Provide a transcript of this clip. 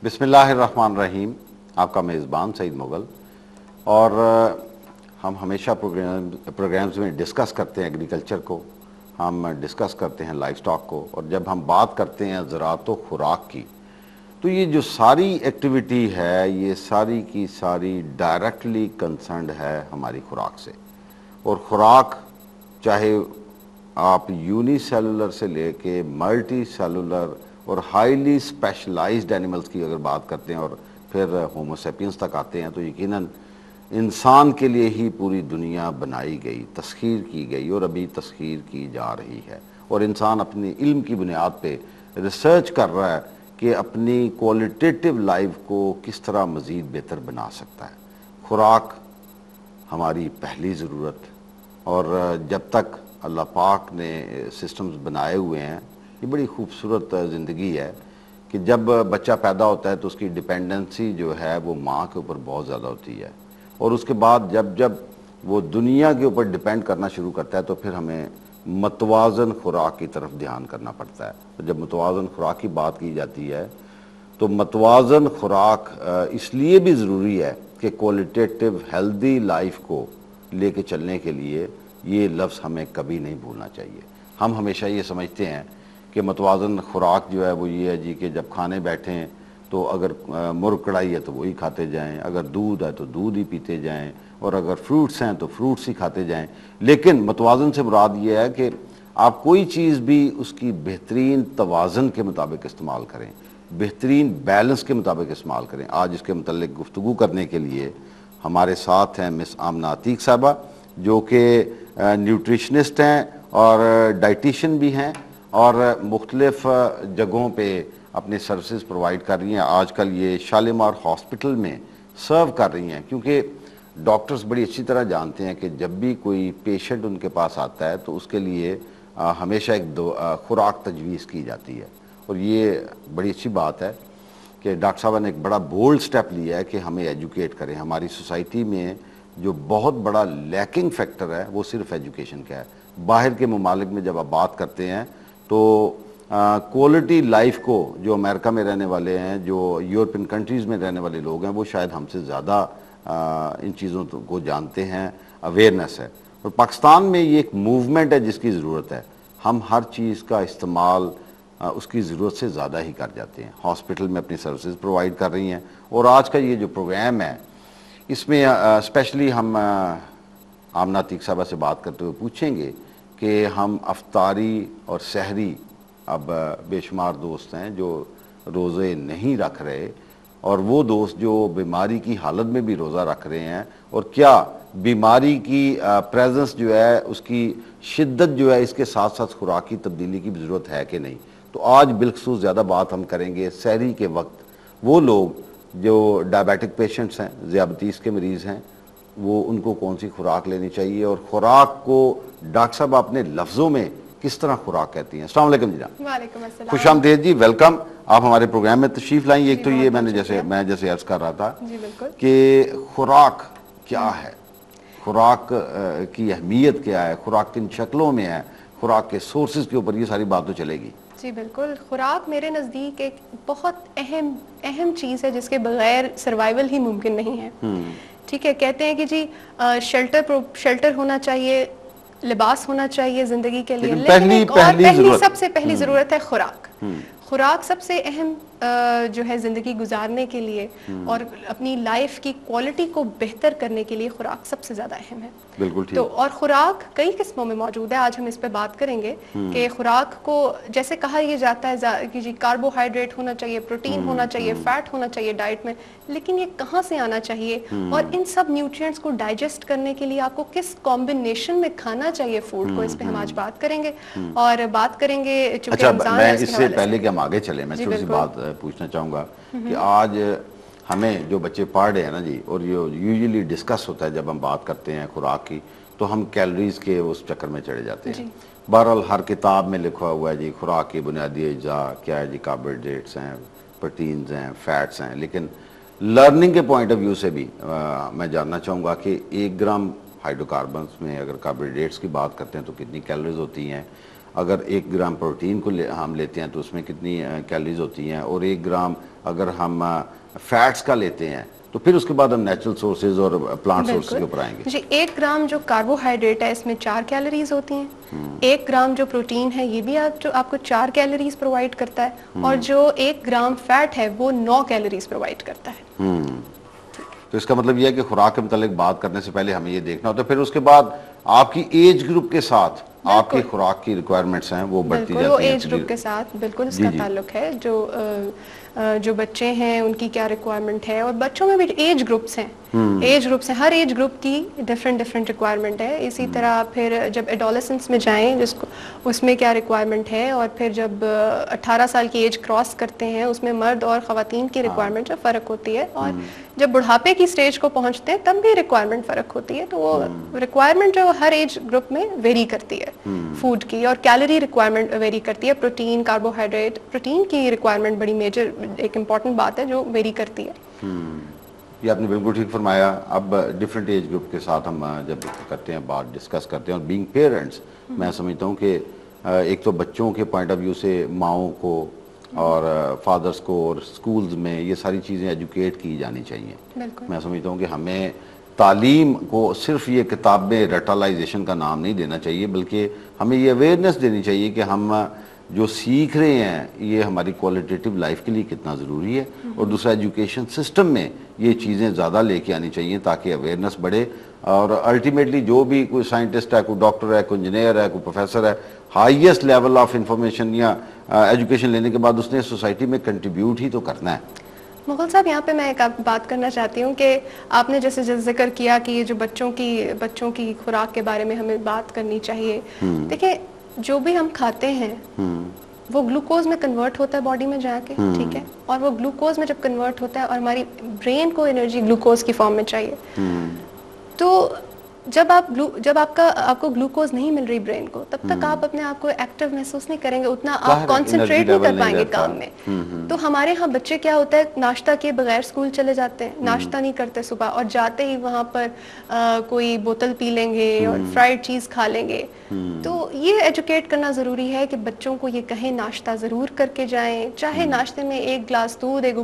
बिस्मिल्लाहिर्रहमानिर्रहीम। आपका मेज़बान सईद मुग़ल। और हम हमेशा प्रोग्राम्स में डिस्कस करते हैं एग्रीकल्चर को, हम डिस्कस करते हैं लाइफ स्टॉक को, और जब हम बात करते हैं ज़राअत व खुराक की, तो ये जो सारी एक्टिविटी है ये सारी की सारी डायरेक्टली कंसर्न्ड है हमारी खुराक से। और खुराक चाहे आप यूनिसेलुलर से लेके मल्टी सेलुलर और हाईली स्पेशलाइज्ड एनिमल्स की अगर बात करते हैं और फिर होमो सेपियंस तक आते हैं, तो यकीनन इंसान के लिए ही पूरी दुनिया बनाई गई, तस्खीर की गई और अभी तस्खीर की जा रही है। और इंसान अपनी इल्म की बुनियाद पे रिसर्च कर रहा है कि अपनी क्वालिटेटिव लाइफ को किस तरह मज़ीद बेहतर बना सकता है। खुराक हमारी पहली ज़रूरत, और जब तक अल्लाह पाक ने सिस्टम्स बनाए हुए हैं, ये बड़ी खूबसूरत ज़िंदगी है कि जब बच्चा पैदा होता है तो उसकी डिपेंडेंसी जो है वो माँ के ऊपर बहुत ज़्यादा होती है, और उसके बाद जब जब वो दुनिया के ऊपर डिपेंड करना शुरू करता है तो फिर हमें मतवाज़न खुराक की तरफ ध्यान करना पड़ता है। तो जब मतवाज़न खुराक की बात की जाती है तो मतवाज़न खुराक इसलिए भी ज़रूरी है कि क्वालिटेटिव हेल्दी लाइफ को लेके चलने के लिए ये लफ्ज़ हमें कभी नहीं भूलना चाहिए। हम हमेशा ये समझते हैं कि मतवाज़न खुराक जो है वो ये है जी कि जब खाने बैठें तो अगर मुर्ग कढ़ाई है तो वही खाते जाएं, अगर दूध है तो दूध ही पीते जाएं, और अगर फ्रूट्स हैं तो फ्रूट्स ही खाते जाएं। लेकिन मतवाज़न से मुराद ये है कि आप कोई चीज़ भी उसकी बेहतरीन तवाज़न के मुताबिक इस्तेमाल करें, बेहतरीन बैलेंस के मुताबिक इस्तेमाल करें। आज इसके मतलब गुफ्तगू करने के लिए हमारे साथ हैं मिस आमना अतीक साहबा, जो कि न्यूट्रिशनिस्ट हैं और डाइटिशियन भी हैं, और मुख्तलिफ जगहों पे अपनी सर्विसेज प्रोवाइड कर रही हैं। आजकल ये शालीमार हॉस्पिटल में सर्व कर रही हैं, क्योंकि डॉक्टर्स बड़ी अच्छी तरह जानते हैं कि जब भी कोई पेशेंट उनके पास आता है तो उसके लिए हमेशा एक खुराक तजवीज़ की जाती है। और ये बड़ी अच्छी बात है कि डॉक्टर साहब ने एक बड़ा बोल्ड स्टेप लिया है कि हमें एजुकेट करें। हमारी सोसाइटी में जो बहुत बड़ा लैकिंग फैक्टर है वो सिर्फ एजुकेशन का है। बाहर के ममालिक में जब आप बात करते हैं तो क्वालिटी लाइफ को जो अमेरिका में रहने वाले हैं, जो यूरोपियन कंट्रीज़ में रहने वाले लोग हैं, वो शायद हमसे ज़्यादा इन चीज़ों को जानते हैं, अवेयरनेस है। और पाकिस्तान में ये एक मूवमेंट है जिसकी ज़रूरत है। हम हर चीज़ का इस्तेमाल उसकी ज़रूरत से ज़्यादा ही कर जाते हैं। हॉस्पिटल में अपनी सर्विसेज प्रोवाइड कर रही हैं, और आज का ये जो प्रोग्राम है इसमें स्पेशली हम आमना अतीक साहबा से बात करते हुए पूछेंगे कि हम अफ्तारी और सहरी, अब बेशुमार दोस्त हैं जो रोज़े नहीं रख रहे, और वो दोस्त जो बीमारी की हालत में भी रोज़ा रख रहे हैं, और क्या बीमारी की प्रेजेंस जो है उसकी शिद्दत जो है इसके साथ साथ खुराक की तब्दीली की ज़रूरत है कि नहीं। तो आज बिलखसूस ज़्यादा बात हम करेंगे सहरी के वक्त वो लोग जो डायबिटिक पेशेंट्स हैं, ज़ियाबतीस के मरीज़ हैं, वो उनको कौन सी खुराक लेनी चाहिए, और खुराक को डॉक्टर साहब अपने लफ्ज़ों में किस तरह खुराक कहती हैं। अस्सलाम वालेकुम जी। वालेकुम अस्सलाम। खुश आमदीद जी, वेलकम। आप हमारे प्रोग्राम में तशरीफ़ लाई। एक तो ये मैं जैसे अर्ज़ कर रहा था कि खुराक क्या है, खुराक की अहमियत क्या है, खुराक किन शक्लों में है, खुराक के सोर्सेज के ऊपर ये सारी बात तो चलेगी। जी बिल्कुल। खुराक मेरे नज़दीक एक बहुत अहम चीज़ है जिसके बगैर सर्वाइवल ही मुमकिन नहीं है। ठीक है, कहते हैं कि जी शेल्टर होना चाहिए, लिबास होना चाहिए ज़िंदगी के लिए, लेकिन पहली सबसे पहली ज़रूरत है खुराक। खुराक सबसे अहम जो है ज़िंदगी गुजारने के लिए और अपनी लाइफ की क्वालिटी को बेहतर करने के लिए खुराक सबसे ज़्यादा अहम है। बिल्कुल ठीक। तो और खुराक कई किस्मों में मौजूद है, आज हम इस पे बात करेंगे कि खुराक को जैसे कहा यह जाता है कि जी कार्बोहाइड्रेट होना चाहिए, प्रोटीन होना चाहिए, फैट होना चाहिए डाइट में, लेकिन ये कहाँ से आना चाहिए, और इन सब न्यूट्रिएंट्स को डाइजेस्ट करने के लिए आपको किस कॉम्बिनेशन में खाना चाहिए फूड को, इस पे हम आज बात करेंगे। और बात करेंगे अच्छा, मैं इससे पहले कि हम आगे चले, मैं थोड़ी सी बात पूछना चाहूँगा कि आज हमें जो बच्चे पढ़ रहे हैं ना जी, और ये यूजुअली डिस्कस होता है जब हम बात करते हैं खुराक की, तो हम कैलोरीज के उस चक्कर में चढ़े जाते हैं। बहरहाल हर किताब में लिखा हुआ है जी खुराक की बुनियादी अज्जा क्या है जी, कार्बोहाइड्रेट्स हैं, प्रोटीन्स हैं, फैट्स हैं, लेकिन लर्निंग के पॉइंट ऑफ व्यू से भी मैं जानना चाहूँगा कि 1 ग्राम हाइड्रोकार्बन्स में अगर कार्बोहाइड्रेट्स की बात करते हैं तो कितनी कैलोरीज होती हैं, अगर 1 ग्राम प्रोटीन को हम लेते हैं तो उसमें कितनी कैलोरीज होती हैं, और 1 ग्राम अगर हम फैट्स का लेते हैं तो फिर उसके बाद हम नेचुरल सोर्सेज और प्लांट सोर्सेज के ऊपर आएंगे जी। 1 ग्राम जो कार्बोहाइड्रेट है इसमें 4 कैलोरीज होती हैं। 1 ग्राम जो प्रोटीन है ये भी जो आपको 4 कैलोरीज प्रोवाइड करता है, और जो 1 ग्राम फैट है वो 9 कैलोरीज प्रोवाइड करता है। तो इसका मतलब यह है कि खुराक के मुतालिक बात करने से पहले हमें ये देखना होता है, फिर उसके बाद आपकी एज ग्रुप के साथ आपकी खुराक की रिक्वायरमेंट हैं वो बढ़ती जाती हैं। वो एज ग्रुप के साथ बिल्कुल इसका ताल्लुक है। जो बच्चे हैं उनकी क्या रिक्वायरमेंट है, और बच्चों में भी एज ग्रुप्स हैं। एज ग्रुप्स हैं, हर एज ग्रुप की डिफरेंट रिक्वायरमेंट है। इसी तरह फिर जब एडोलेसेंस में जाएं जिसको उसमें क्या रिक्वायरमेंट है, और फिर जब 18 साल की एज क्रॉस करते हैं उसमें मर्द और ख़वातीन की रिक्वायरमेंट जो फ़र्क होती है, और जब बुढ़ापे की स्टेज को पहुंचते हैं तब भी रिक्वायरमेंट फ़र्क होती है। तो वो रिक्वायरमेंट जो हर एज ग्रुप में वेरी करती है फूड की, और कैलोरी रिक्वायरमेंट वेरी करती है। प्रोटीन, कार्बोहाइड्रेट, प्रोटीन की रिक्वायरमेंट बड़ी मेजर एक इम्पॉर्टेंट बात है जो वेरी करती है। ये आपने बिल्कुल ठीक फरमाया। अब डिफरेंट एज ग्रुप के साथ हम जब करते हैं बात डिस्कस करते हैं, और बीइंग पेरेंट्स मैं समझता हूँ कि एक तो बच्चों के पॉइंट ऑफ व्यू से माओं को और फादर्स को और स्कूल्स में ये सारी चीज़ें एजुकेट की जानी चाहिए। मैं समझता हूँ कि हमें तालीम को सिर्फ ये किताबें रटालाइजेशन का नाम नहीं देना चाहिए, बल्कि हमें ये अवेयरनेस देनी चाहिए कि हम जो सीख रहे हैं ये हमारी क्वालिटेटिव लाइफ के लिए कितना ज़रूरी है। और दूसरा, एजुकेशन सिस्टम में ये चीज़ें ज़्यादा लेके आनी चाहिए ताकि अवेयरनेस बढ़े, और अल्टीमेटली जो भी कोई साइंटिस्ट है, कोई डॉक्टर है, कोई इंजीनियर है, कोई प्रोफेसर है, हाईएस्ट लेवल ऑफ इंफॉर्मेशन या एजुकेशन लेने के बाद उसने सोसाइटी में कंट्रीब्यूट ही तो करना है। मुगल साहब, यहाँ पे मैं एक बात करना चाहती हूँ कि आपने जैसे जिक्र किया कि ये जो बच्चों की खुराक के बारे में हमें बात करनी चाहिए। देखिए, जो भी हम खाते हैं वो ग्लूकोज में कन्वर्ट होता है बॉडी में जाके, ठीक है, और वो ग्लूकोज में जब कन्वर्ट होता है और हमारी ब्रेन को एनर्जी ग्लूकोज की फॉर्म में चाहिए, तो जब आपको ग्लूकोज नहीं मिल रही ब्रेन को, तब तक आप अपने आप को एक्टिव महसूस नहीं करेंगे, उतना आप कंसंट्रेट नहीं कर पाएंगे काम में। तो हमारे यहाँ बच्चे क्या होता है, नाश्ता किए बगैर स्कूल चले जाते हैं, नाश्ता नहीं करते सुबह, और जाते ही वहाँ पर कोई बोतल पी लेंगे और फ्राइड चीज खा लेंगे। तो ये एजुकेट करना जरूरी है कि बच्चों को ये कहें नाश्ता जरूर करके जाएं, चाहे नाश्ते में 1 गिलास दूध, 1